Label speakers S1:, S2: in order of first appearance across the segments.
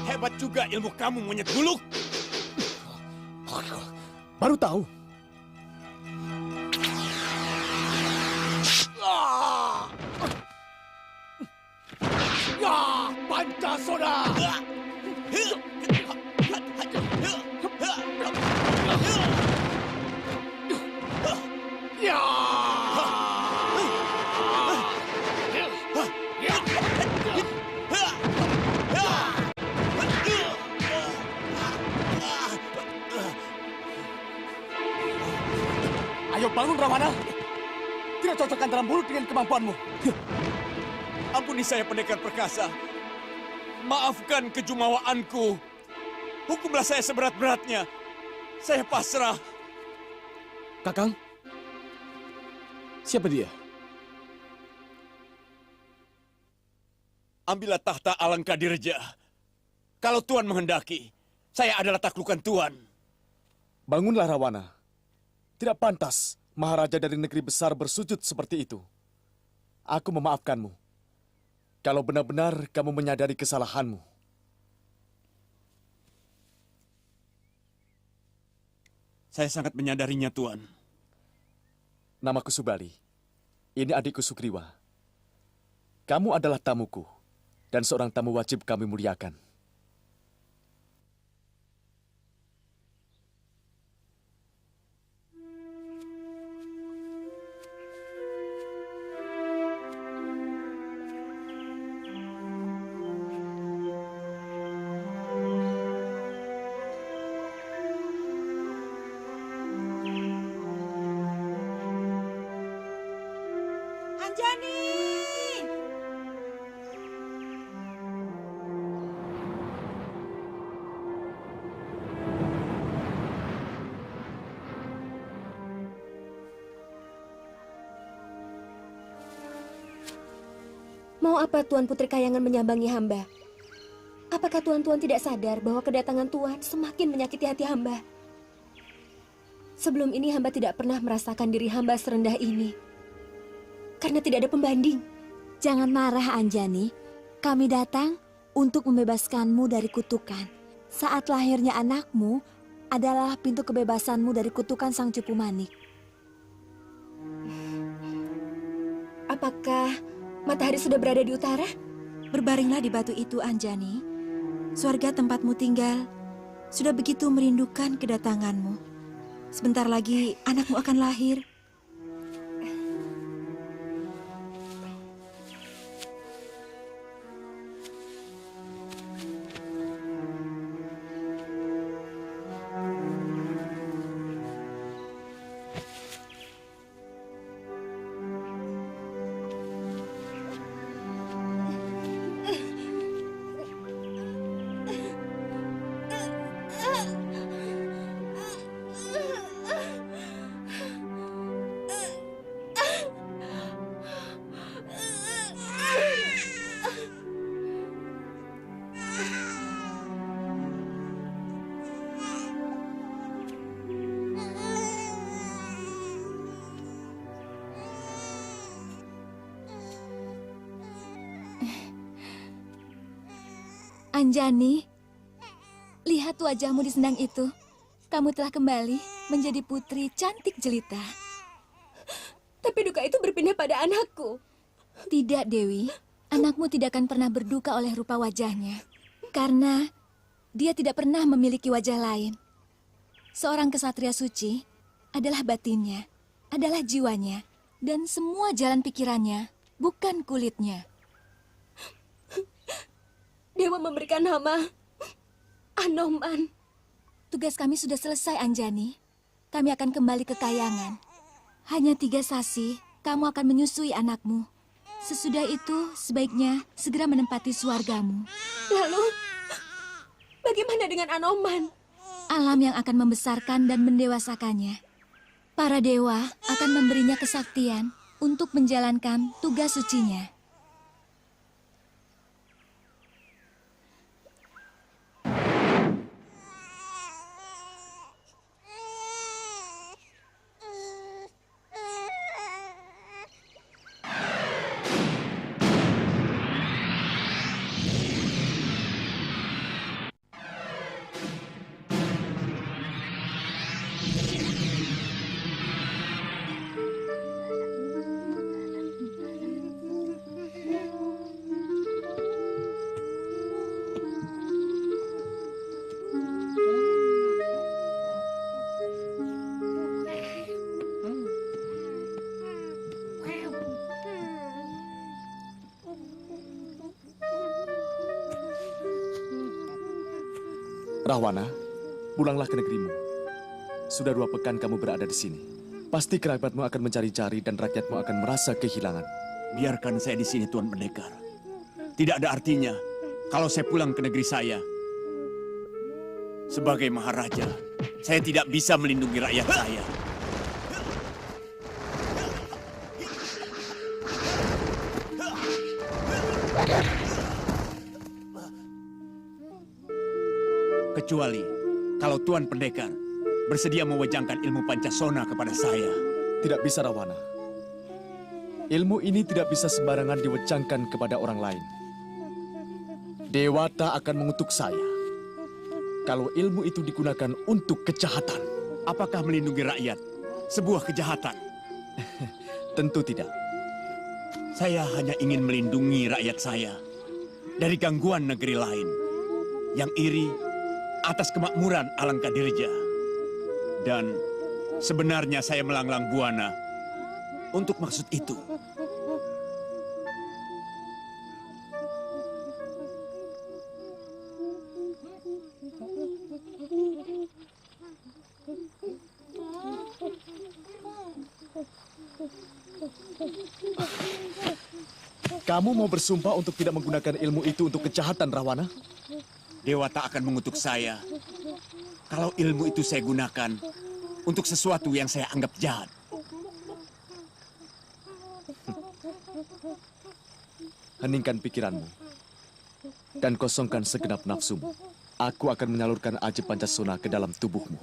S1: Hebat juga ilmu kamu, monyet buluk.
S2: Baru tahu.
S1: Ya, Pancasona. Ya.
S2: Ayo bangun, Ramana. Tidak cocok antara mulut dengan kemampuanmu.
S1: Ampuni saya, pendekar perkasa. Maafkan kejumawaanku. Hukumlah saya seberat-beratnya. Saya pasrah.
S2: Kakang, siapa dia?
S1: ambillah tahta alangkah dirja. Kalau Tuan menghendaki, saya adalah taklukan Tuan.
S2: Bangunlah Rawana. Tidak pantas Maharaja dari negeri besar bersujud seperti itu. Aku memaafkanmu. Kalau benar-benar kamu menyadari kesalahanmu.
S1: Saya sangat menyadarinya, Tuan.
S2: Namaku Subali. Ini adikku Sugriwa. Kamu adalah tamuku, dan seorang tamu wajib kami muliakan.
S3: Anjani!
S4: Mau apa Tuan Putri Kayangan menyambangi hamba? Apakah Tuan-Tuan tidak sadar bahwa kedatangan Tuan semakin menyakiti hati hamba? Sebelum ini hamba tidak pernah merasakan diri hamba serendah ini. Karena tidak ada pembanding.
S3: Jangan marah, Anjani. Kami datang untuk membebaskanmu dari kutukan. Saat lahirnya anakmu adalah pintu kebebasanmu dari kutukan Sang Cupu Manik.
S4: Apakah matahari sudah berada di utara?
S3: Berbaringlah di batu itu, Anjani. Surga tempatmu tinggal sudah begitu merindukan kedatanganmu. Sebentar lagi anakmu akan lahir. Anjani, lihat wajahmu di sendang itu. Kamu telah kembali menjadi putri cantik jelita.
S4: Tapi duka itu berpindah pada anakku.
S3: Tidak, Dewi. Anakmu tidak akan pernah berduka oleh rupa wajahnya. Karena dia tidak pernah memiliki wajah lain. Seorang kesatria suci adalah batinnya, adalah jiwanya, dan semua jalan pikirannya, bukan kulitnya.
S4: Dewa memberikan nama Anoman.
S3: Tugas kami sudah selesai, Anjani. Kami akan kembali ke Kayangan. Hanya 3 sasi, kamu akan menyusui anakmu. Sesudah itu, sebaiknya segera menempati suargamu.
S4: Lalu, bagaimana dengan Anoman?
S3: Alam yang akan membesarkan dan mendewasakannya. Para dewa akan memberinya kesaktian untuk menjalankan tugas sucinya.
S2: Rahwana, pulanglah ke negerimu. Sudah 2 pekan kamu berada di sini. Pasti kerabatmu akan mencari-cari dan rakyatmu akan merasa kehilangan.
S1: Biarkan saya di sini, Tuan Pendekar. Tidak ada artinya kalau saya pulang ke negeri saya. Sebagai Maharaja, saya tidak bisa melindungi rakyat saya. Kecuali kalau Tuan Pendekar bersedia mewajangkan ilmu Pancasona kepada saya.
S2: Tidak bisa, Rawana. Ilmu ini tidak bisa sembarangan diwejangkan kepada orang lain. Dewata akan mengutuk saya kalau ilmu itu digunakan untuk kejahatan.
S1: Apakah melindungi rakyat sebuah kejahatan?
S2: Tentu tidak.
S1: Saya hanya ingin melindungi rakyat saya dari gangguan negeri lain yang iri atas kemakmuran Alangkadirja. Dan sebenarnya saya melanglang buana untuk maksud itu.
S2: Kamu mau bersumpah untuk tidak menggunakan ilmu itu untuk kejahatan, Rawana?
S1: Dewata akan mengutuk saya kalau ilmu itu saya gunakan untuk sesuatu yang saya anggap jahat.
S2: Heningkan pikiranmu dan kosongkan segenap nafsumu. Aku akan menyalurkan aji Pancasona ke dalam tubuhmu.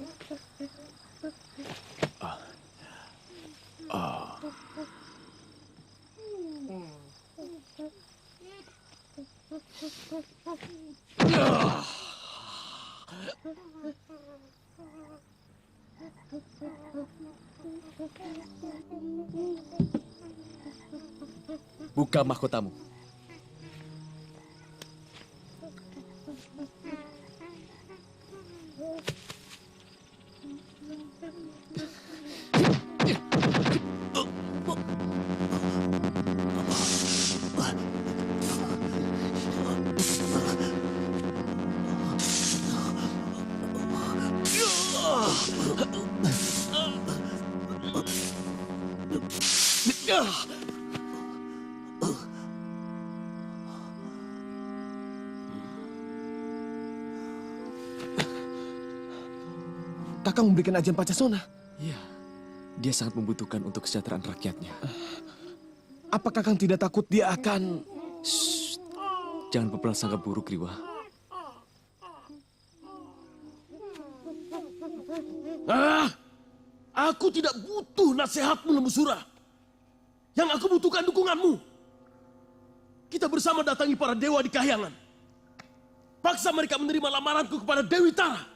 S2: Buka mahkotamu.
S5: Kakang memberikan ajian Pancasona.
S2: Iya, dia sangat membutuhkan untuk kesejahteraan rakyatnya.
S5: Apa Kakang tidak takut dia akan...
S2: Shh, jangan berprasangka buruk, Riwa.
S5: Aku tidak butuh nasihatmu, Lembu Sura. Yang aku butuhkan dukunganmu. Kita bersama datangi para dewa di Kahyangan. Paksa mereka menerima lamaranku kepada Dewi Tara.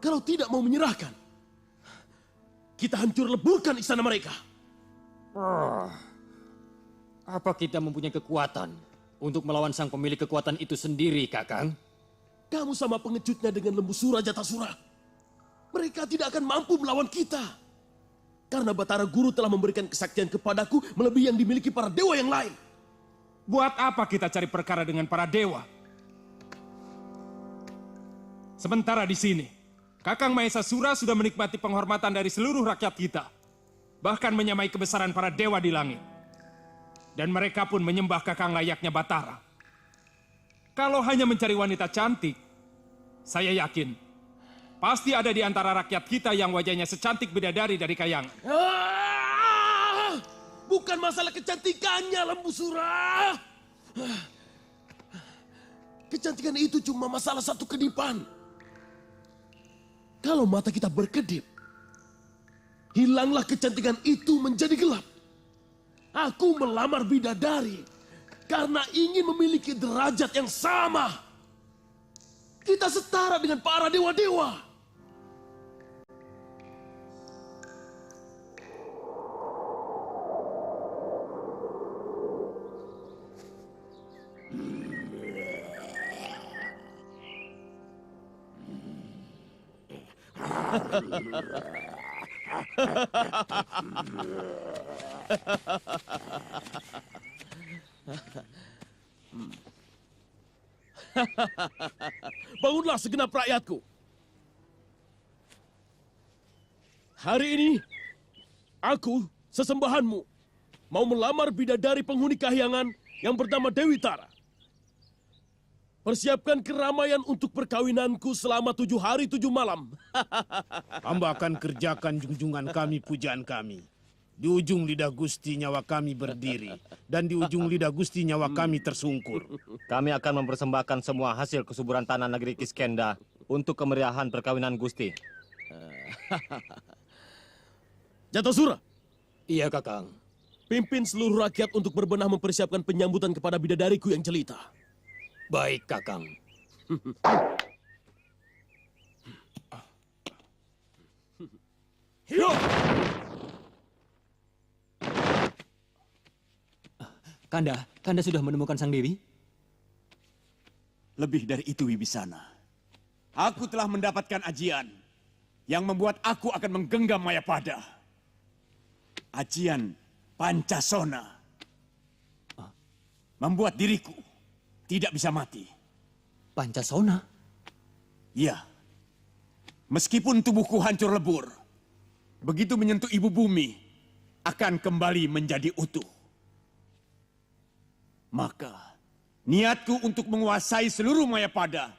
S5: Kalau tidak mau menyerahkan, kita hancur leburkan istana mereka.
S6: Apa kita mempunyai kekuatan untuk melawan sang pemilik kekuatan itu sendiri, Kakang?
S5: Kamu sama pengecutnya dengan Lembu Sura Jatasura. Mereka tidak akan mampu melawan kita. Karena Batara Guru telah memberikan kesaktian kepadaku melebihi yang dimiliki para dewa yang lain.
S7: Buat apa kita cari perkara dengan para dewa? Sementara di sini, Kakang Mahesa Sura sudah menikmati penghormatan dari seluruh rakyat kita. Bahkan menyamai kebesaran para dewa di langit. Dan mereka pun menyembah Kakang layaknya Batara. Kalau hanya mencari wanita cantik, saya yakin pasti ada di antara rakyat kita yang wajahnya secantik bidadari dari Kahyangan.
S5: Bukan masalah kecantikannya, Lembu Sura. Kecantikan itu cuma masalah satu kedipan. Kalau mata kita berkedip, hilanglah kecantikan itu menjadi gelap. Aku melamar bidadari karena ingin memiliki derajat yang sama. Kita setara dengan para dewa-dewa. Bangunlah segenap rakyatku. Hari ini, aku, sesembahanmu, mau melamar bidadari penghuni Kahyangan yang bernama Dewi Tara. Persiapkan keramaian untuk perkawinanku selama 7 hari 7 malam.
S8: Hamba akan kerjakan junjungan kami, pujaan kami. Di ujung lidah Gusti nyawa kami berdiri, dan di ujung lidah Gusti nyawa kami tersungkur.
S9: Kami akan mempersembahkan semua hasil kesuburan tanah negeri Kiskenda untuk kemeriahan perkawinan Gusti.
S5: Jatasura,
S6: Iya, Kakang.
S5: pimpin seluruh rakyat untuk berbenah mempersiapkan penyambutan kepada bidadariku yang jelita.
S6: Baik, Kakang. Kanda sudah menemukan Sang Dewi?
S1: Lebih dari itu, Wibisana. Aku telah mendapatkan ajian yang membuat aku akan menggenggam Mayapada. Ajian Pancasona. Membuat diriku tidak bisa mati.
S6: Pancasona?
S1: Ya. Meskipun tubuhku hancur lebur, begitu menyentuh ibu bumi, akan kembali menjadi utuh. Maka, niatku untuk menguasai seluruh Mayapada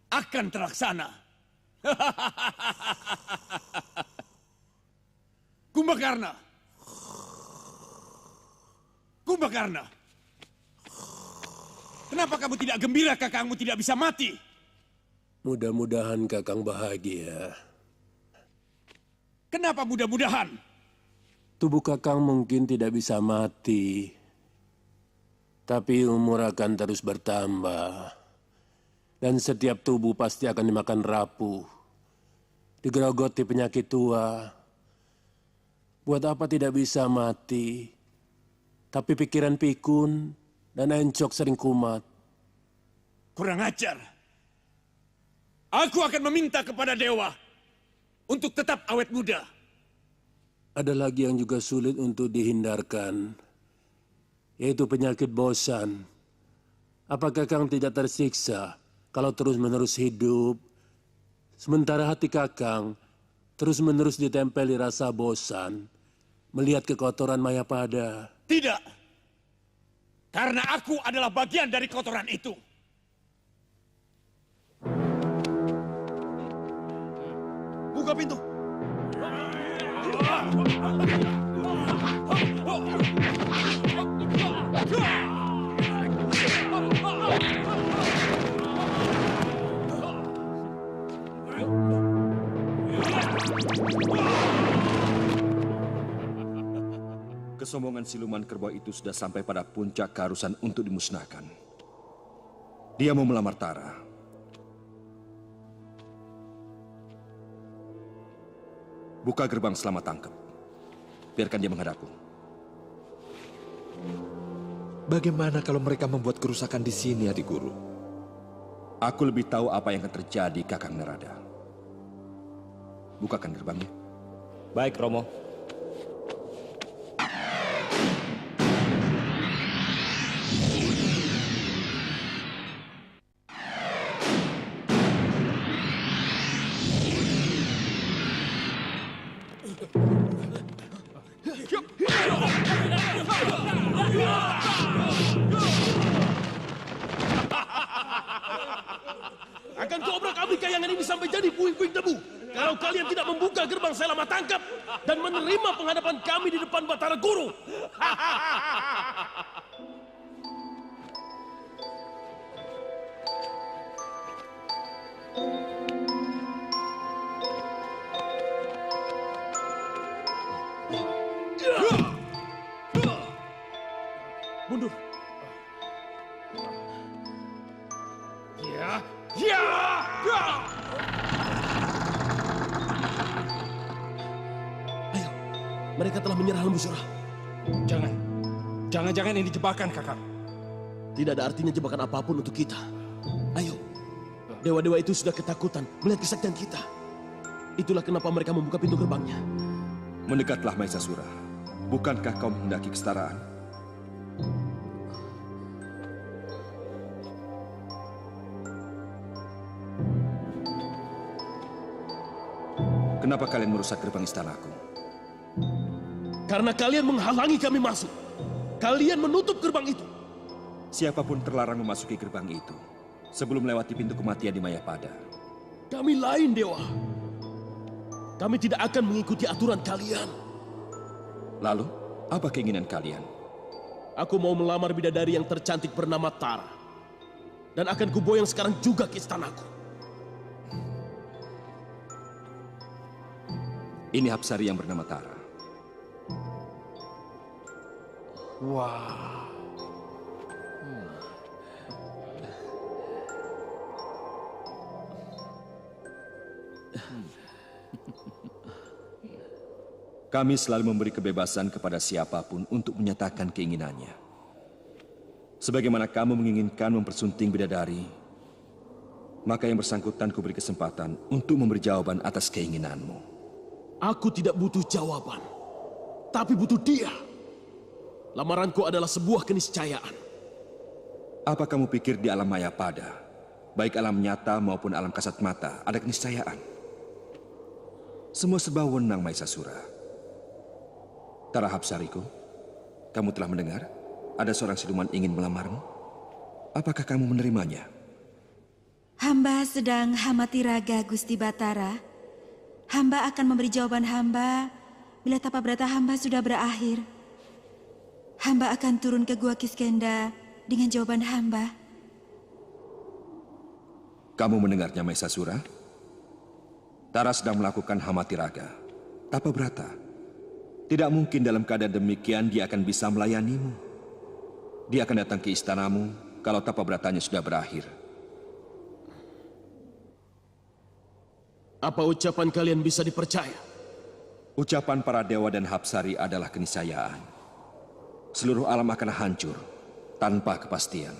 S1: akan terlaksana. Kumbakarna. Kumbakarna. Kenapa kamu tidak gembira kakangmu tidak bisa mati?
S10: Mudah-mudahan Kakang bahagia.
S1: Kenapa mudah-mudahan?
S10: Tubuh Kakang mungkin tidak bisa mati, tapi umur akan terus bertambah. Dan setiap tubuh pasti akan dimakan rapuh, digerogoti penyakit tua. Buat apa tidak bisa mati, tapi pikiran pikun dan encok sering kumat.
S1: Kurang ajar. Aku akan meminta kepada dewa untuk tetap awet muda.
S10: Ada lagi yang juga sulit untuk dihindarkan, yaitu penyakit bosan. Apakah Kakang tidak tersiksa kalau terus-menerus hidup, sementara hati Kakang terus-menerus ditempeli rasa bosan, melihat kekotoran Mayapada?
S1: Tidak. Karena aku adalah bagian dari kotoran itu.
S5: Buka pintu.
S11: Kesombongan siluman kerbau itu sudah sampai pada puncak keharusan untuk dimusnahkan. Dia mau melamar Tara. Buka gerbang selama tangkap. Biarkan dia menghadapku.
S12: Bagaimana kalau mereka membuat kerusakan di sini, adik guru?
S11: Aku lebih tahu apa yang akan terjadi, Kakang Narada. Bukakan gerbangnya.
S9: Baik, Romo.
S5: Akan kuobrak-abrik kayangan ini sampai jadi puing-puing debu. Kalau kalian tidak membuka gerbang saya lama tangkap dan menerima penghadapan kami di depan Batara Guru. Mundur.
S7: Ya, ya, ya.
S5: Ayo, mereka telah menyerah Lembu Surah.
S7: Jangan-jangan ini jebakan, Kakang.
S5: Tidak ada artinya jebakan apapun untuk kita. Ayo, dewa-dewa itu sudah ketakutan melihat kesaktian kita. Itulah kenapa mereka membuka pintu gerbangnya.
S11: Mendekatlah Maesasura. Bukankah kau menghendaki kesetaraan? Kenapa kalian merusak gerbang istanaku?
S5: Karena kalian menghalangi kami masuk. Kalian menutup gerbang itu.
S11: Siapapun terlarang memasuki gerbang itu sebelum melewati pintu kematian di Mayapada.
S5: Kami lain, Dewa. Kami tidak akan mengikuti aturan kalian.
S11: Lalu, apa keinginan kalian?
S5: Aku mau melamar bidadari yang tercantik bernama Tara. Dan akan kuboyong sekarang juga ke istanaku.
S11: Ini Hapsari yang bernama Tara.
S2: Wah.
S11: Kami selalu memberi kebebasan kepada siapapun untuk menyatakan keinginannya. Sebagaimana kamu menginginkan mempersunting bidadari, maka yang bersangkutan kuberi kesempatan untuk memberi jawaban atas keinginanmu.
S5: Aku tidak butuh jawaban, tapi butuh dia. Lamaranku adalah sebuah keniscayaan.
S11: Apa kamu pikir di alam maya pada, baik alam nyata maupun alam kasat mata, ada keniscayaan? Semua serba wenang Maesasura. Tara Hapsariku, kamu telah mendengar ada seorang siluman ingin melamarmu? Apakah kamu menerimanya?
S13: Hamba sedang hamati raga Gusti Batara. Hamba akan memberi jawaban hamba bila tapa berata hamba sudah berakhir. Hamba akan turun ke Gua Kiskenda dengan jawaban hamba.
S11: Kamu mendengarnya Maesasura? Tara sedang melakukan hamati raga, tapa berata. Tidak mungkin dalam keadaan demikian dia akan bisa melayanimu. Dia akan datang ke istanamu kalau tapa beratanya sudah berakhir.
S5: Apa ucapan kalian bisa dipercaya?
S11: Ucapan para dewa dan Hapsari adalah keniscayaan. Seluruh alam akan hancur tanpa kepastian.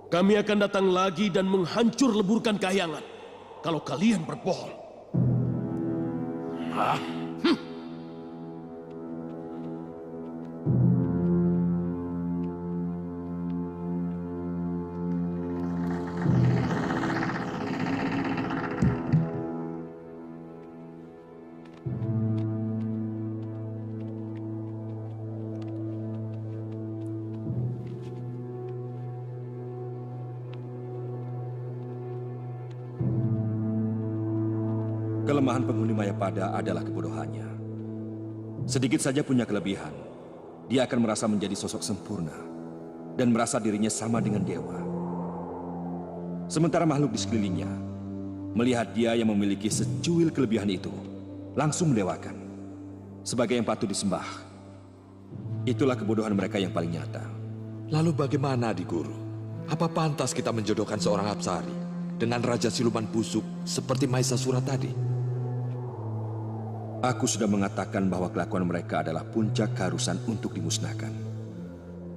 S5: Kami akan datang lagi dan menghancur leburkan Kahyangan kalau kalian berbohong. Hah?
S11: Kelemahan penghuni Mayapada adalah kebodohannya. Sedikit saja punya kelebihan, dia akan merasa menjadi sosok sempurna dan merasa dirinya sama dengan dewa. Sementara makhluk di sekelilingnya melihat dia yang memiliki secuil kelebihan itu, langsung mendewakan sebagai yang patut disembah. Itulah kebodohan mereka yang paling nyata.
S12: Lalu bagaimana, Adi Guru? Apa pantas kita menjodohkan seorang Hapsari dengan Raja Siluman Busuk seperti Maesasura tadi?
S11: Aku sudah mengatakan bahwa kelakuan mereka adalah puncak keharusan untuk dimusnahkan.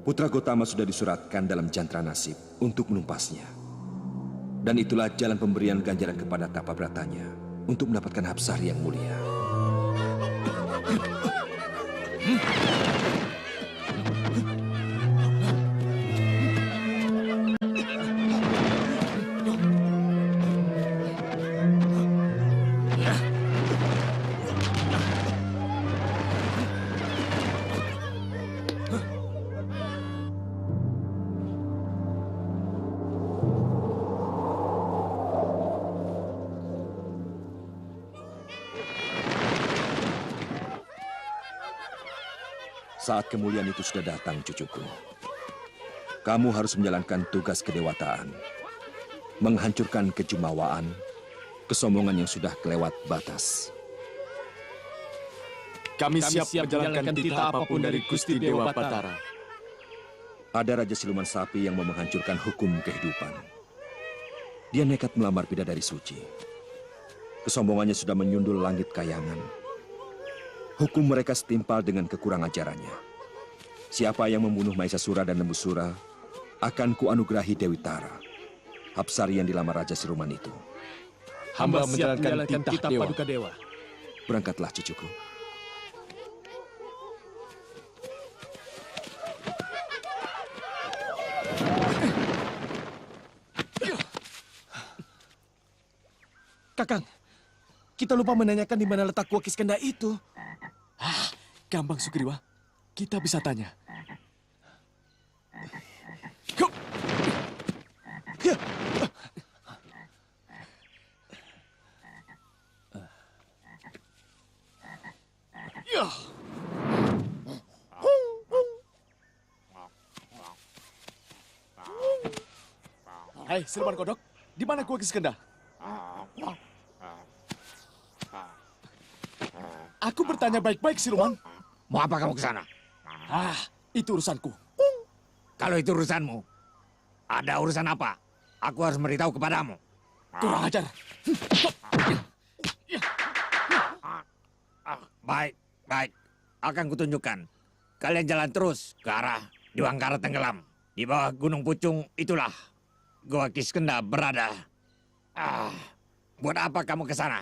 S11: Putra Gotama sudah disuratkan dalam jantra nasib untuk menumpasnya. Dan itulah jalan pemberian ganjaran kepada tapa beratanya untuk mendapatkan Hapsari yang mulia. Saat kemuliaan itu sudah datang, cucuku. Kamu harus menjalankan tugas kedewataan, menghancurkan kejumawaan, kesombongan yang sudah kelewat batas.
S2: Kami siap menjalankan titah apapun dari Gusti Dewa Batara.
S11: Ada Raja Siluman Sapi yang mau menghancurkan hukum kehidupan. Dia nekat melamar bidadari suci. Kesombongannya sudah menyundul langit Kahyangan. Hukum mereka setimpal dengan kekurang ajarannya. Siapa yang membunuh Maesasura dan Nembusura akan kuanugerahi Dewi Tara, Hapsari yang dilamar Raja Siluman itu.
S2: Hamba menjalankan titah Paduka
S5: Dewa.
S11: Berangkatlah, cucuku.
S5: Kakang, kita lupa menanyakan di mana letak Gua Kiskenda itu.
S2: Gampang, Sugriwa. Kita bisa tanya. Hai, siluman kodok. Di mana Gua Kiskenda? Aku bertanya baik-baik, siluman.
S14: Mau apa kamu ke sana?
S2: Itu urusanku.
S14: Kalau itu urusanmu, ada urusan apa? Aku harus memberitahu kepadamu.
S2: Kurang ajar.
S14: Baik, baik. Akan kutunjukkan. Kalian jalan terus ke arah Diwangkara tenggelam. Di bawah Gunung Pucung itulah Gua Kiskenda berada. Buat apa kamu ke sana?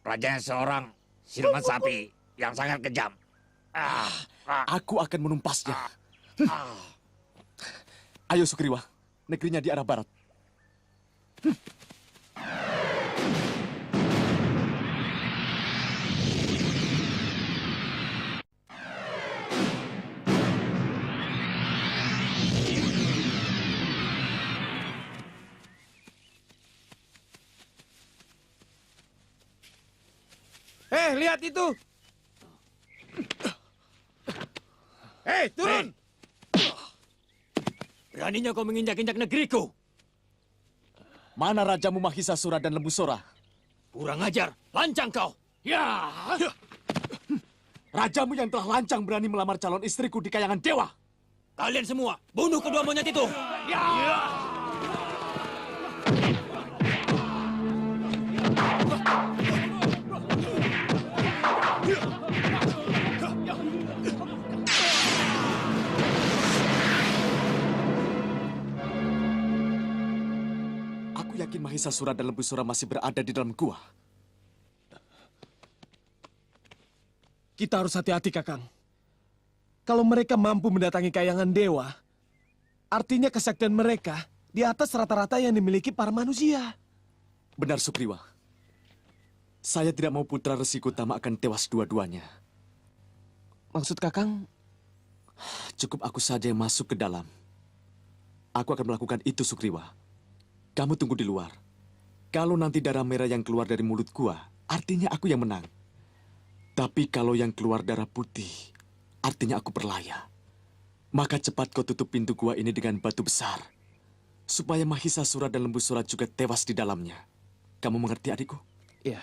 S14: Rajanya seorang siluman sapi yang sangat kejam.
S2: Aku akan menumpasnya. Ayo Sugriwa, negerinya di arah barat.
S14: Lihat itu! Turun!
S6: Beraninya kau menginjak-injak negeriku?
S2: Mana Rajamu Mahisasura dan Lembu Sora?
S6: Kurang ajar, lancang kau! Ya!
S2: Rajamu yang telah lancang berani melamar calon istriku di kayangan dewa.
S6: Kalian semua, bunuh kedua monyet itu! Ya!
S2: Aku yakin Mahisasura dan Lembu Sora masih berada di dalam gua.
S5: Kita harus hati-hati, Kakang. Kalau mereka mampu mendatangi kayangan dewa, artinya kesaktian mereka di atas rata-rata yang dimiliki para manusia.
S2: Benar, Sugriwa. Saya tidak mau putra Resi Gotama akan tewas dua-duanya.
S5: Maksud Kakang?
S2: Cukup aku saja yang masuk ke dalam. Aku akan melakukan itu, Sugriwa. Kamu tunggu di luar. Kalau nanti darah merah yang keluar dari mulut gua, artinya aku yang menang. Tapi kalau yang keluar darah putih, artinya aku berlaya. Maka cepat kau tutup pintu gua ini dengan batu besar. Supaya Mahisasura dan Lembu Sora juga tewas di dalamnya. Kamu mengerti, adikku?
S5: Iya.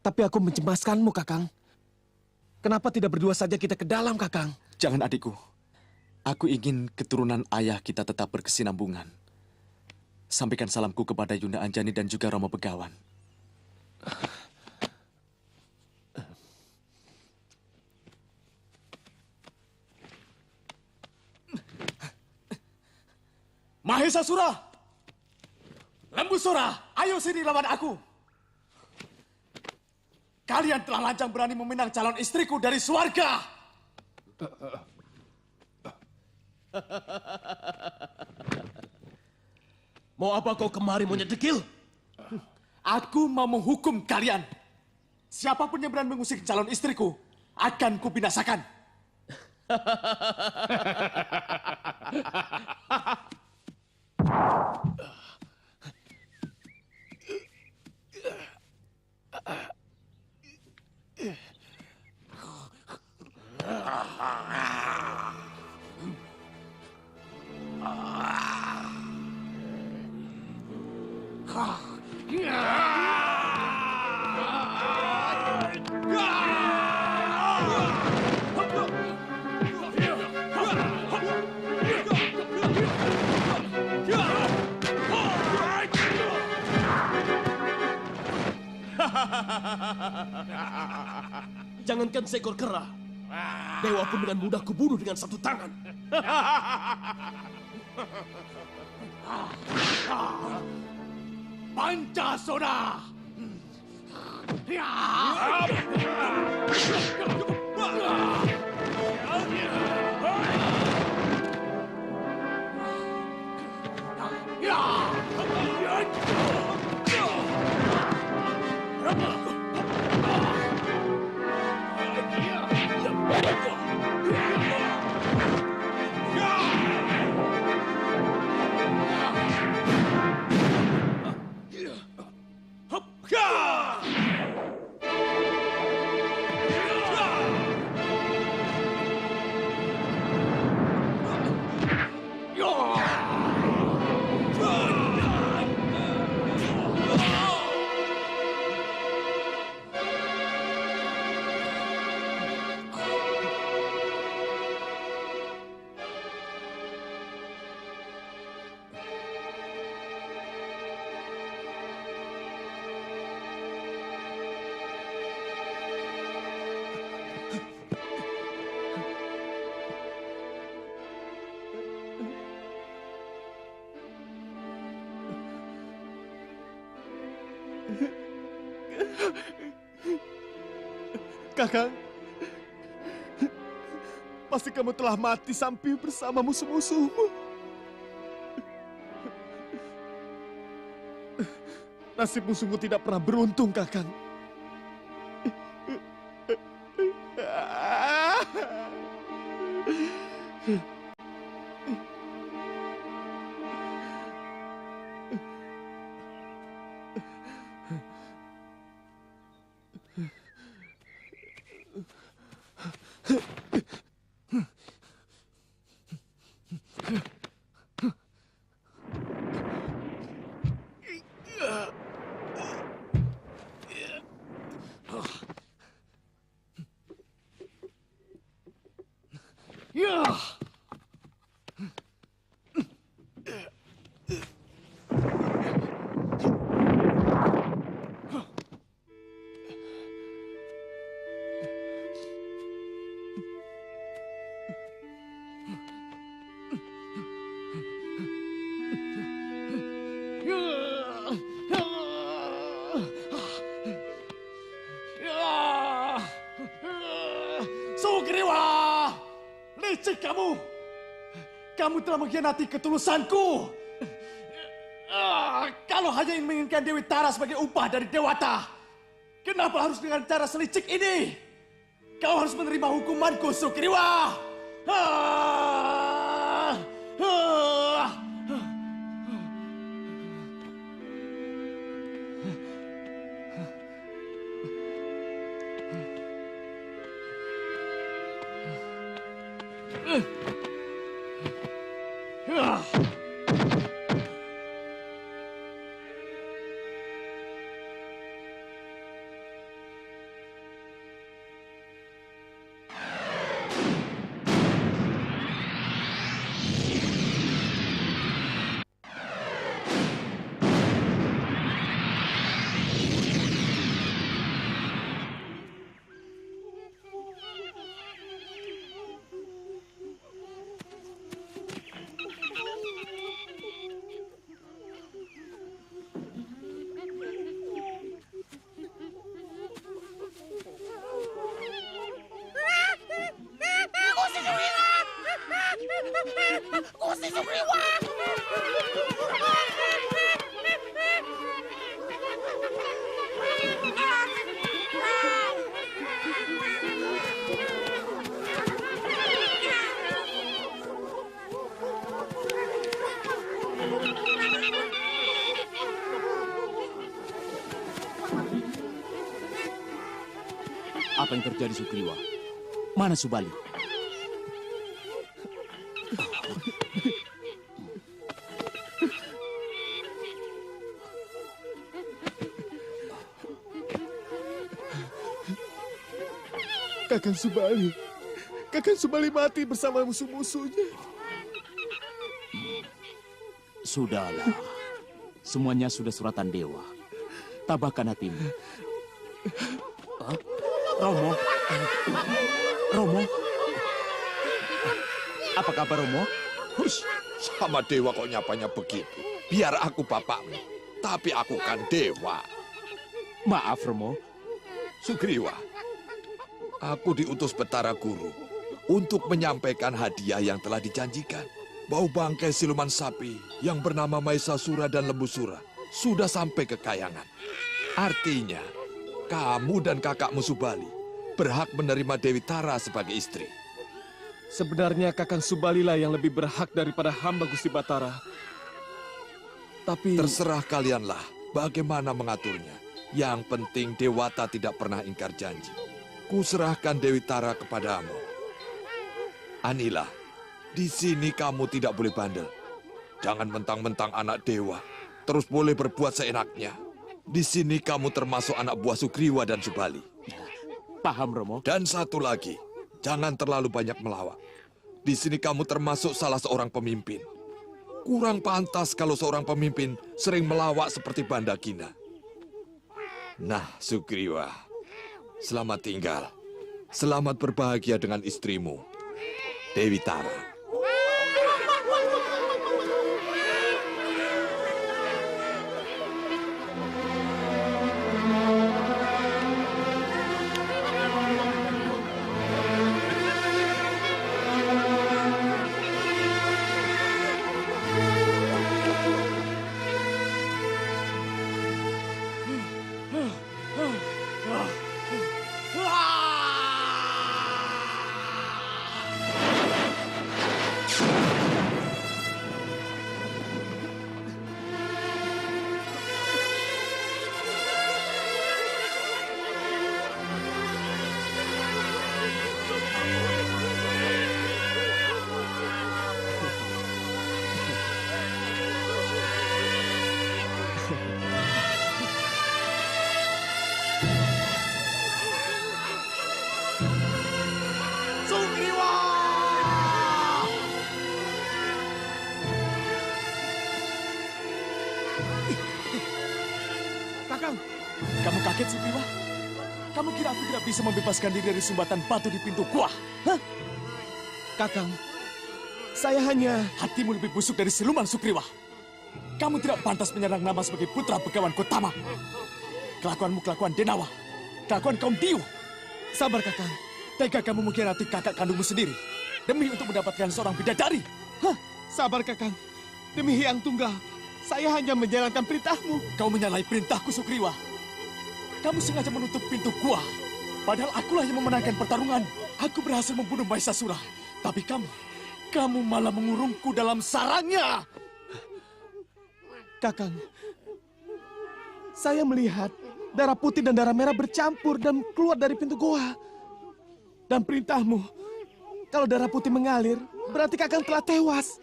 S5: Tapi aku mencemaskanmu, Kakang. Kenapa tidak berdua saja kita ke dalam, Kakang?
S2: Jangan, adikku. Aku ingin keturunan ayah kita tetap berkesinambungan. Sampaikan salamku kepada Yunda Anjani dan juga Romo Begawan. Mahisasura! Lembu Sora, ayo sini lawan aku. Kalian telah lancang berani meminang calon istriku dari swarga.
S5: Mau apa kau kemari, monyet dekil?
S2: Aku mau menghukum kalian. Siapapun yang berani mengusik calon istriku, akan kubinasakan.
S5: Jangankan seekor kera, dewa pun dengan mudah kubunuh dengan satu tangan.
S2: Pancasona! Kakang, pasti kamu telah mati sampai bersama musuh-musuhmu. Nasibmu sungguh tidak pernah beruntung, Kakang.
S15: Sugriwa! Licik kamu! Kamu telah mengkhianati ketulusanku! Kalau hanya ingin menginginkan Dewi Tara sebagai upah dari Dewata, kenapa harus dengan cara selicik ini? Kau harus menerima hukumanku, Sugriwa!
S16: Gusti Sugriwa!
S17: Apa yang terjadi, Sugriwa? Mana Subali?
S2: Kakang Subali mati bersama musuh-musuhnya.
S17: Sudahlah, semuanya sudah suratan dewa. Tabahkan hatimu. Romo? Romo? Apa kabar, Romo?
S12: Hush, sama dewa kok nyapanya begitu. Biar aku bapakmu, tapi aku kan dewa.
S17: Maaf, Romo.
S12: Sugriwa, aku diutus Betara Guru untuk menyampaikan hadiah yang telah dijanjikan. Bau bangkai siluman sapi yang bernama Maesasura dan Lembusura sudah sampai ke Kayangan. Artinya, kamu dan kakakmu Subali berhak menerima Dewi Tara sebagai istri.
S2: Sebenarnya Kakang Subali lah yang lebih berhak daripada hamba Gusti Batara. Tapi...
S12: Terserah kalianlah bagaimana mengaturnya. Yang penting Dewata tidak pernah ingkar janji. Kuserahkan Dewi Tara kepadamu. Anila, di sini kamu tidak boleh bandel. Jangan mentang-mentang anak dewa, terus boleh berbuat seenaknya. Di sini kamu termasuk anak buah Sugriwa dan Subali.
S17: Paham, Romo.
S12: Dan satu lagi, jangan terlalu banyak melawak. Di sini kamu termasuk salah seorang pemimpin. Kurang pantas kalau seorang pemimpin sering melawak seperti Bandagina. Nah, Sugriwa, selamat tinggal. Selamat berbahagia dengan istrimu, Dewi Tara.
S2: Kamu kaget, Sugriwa? Kamu kira aku tidak bisa membebaskan diri dari sumbatan batu di pintu gua? Hah?
S15: Kakang, saya hanya...
S2: Hatimu lebih busuk dari siluman, Sugriwa. Kamu tidak pantas menyandang nama sebagai putra Begawan Gotama. Kelakuanmu kelakuan Denawa. Kelakuan kaum Diu.
S15: Sabar, Kakang.
S2: Tega kamu mengkhianati kakak kandungmu sendiri demi untuk mendapatkan seorang bidadari.
S15: Hah? Sabar, Kakang. Demi Hyang Tunggal, saya hanya menjalankan perintahmu.
S2: Kau menyalahi perintahku, Sugriwa. Kamu sengaja menutup pintu gua. Padahal akulah yang memenangkan pertarungan. Aku berhasil membunuh Maesasura. Tapi kamu malah mengurungku dalam sarangnya.
S15: Kakang, saya melihat darah putih dan darah merah bercampur dan keluar dari pintu goa. Dan perintahmu, kalau darah putih mengalir, berarti Kakang telah tewas.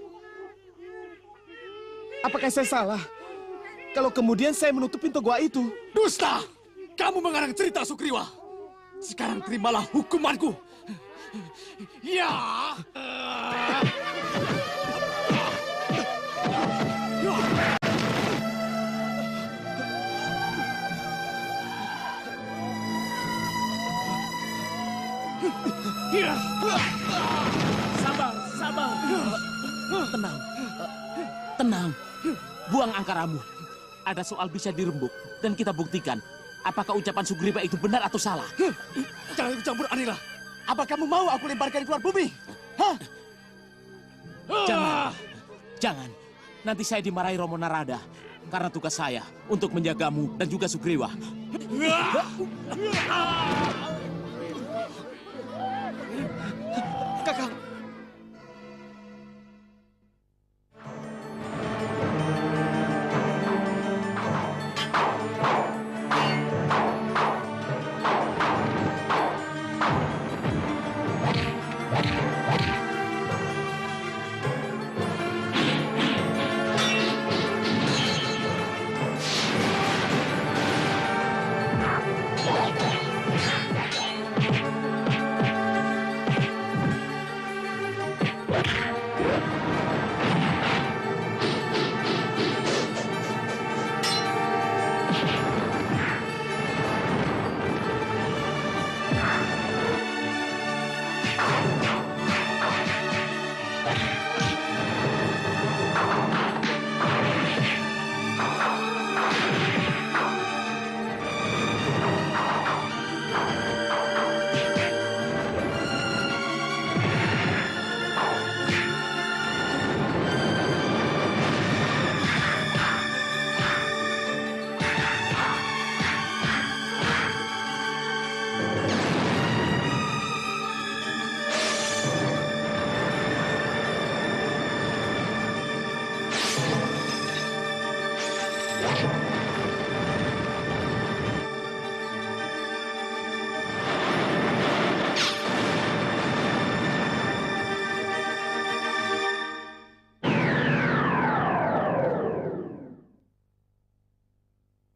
S15: Apakah saya salah? Kalau kemudian saya menutup pintu goa itu?
S2: Dusta! Kamu mengarang cerita, Sugriwa. Sekarang terimalah hukumanku. Ya!
S17: Sabar, sabar. Tenang. Tenang. Buang angkaramu. Ada soal bisa dirembuk dan kita buktikan apakah ucapan Sugriwa itu benar atau salah.
S2: Jangan ikut campur, Anila. Apa kamu mau aku lemparkan keluar bumi? Hah?
S17: Jangan. Jangan. Nanti saya dimarahi Romo Narada karena tugas saya untuk menjagamu dan juga Sugriwa.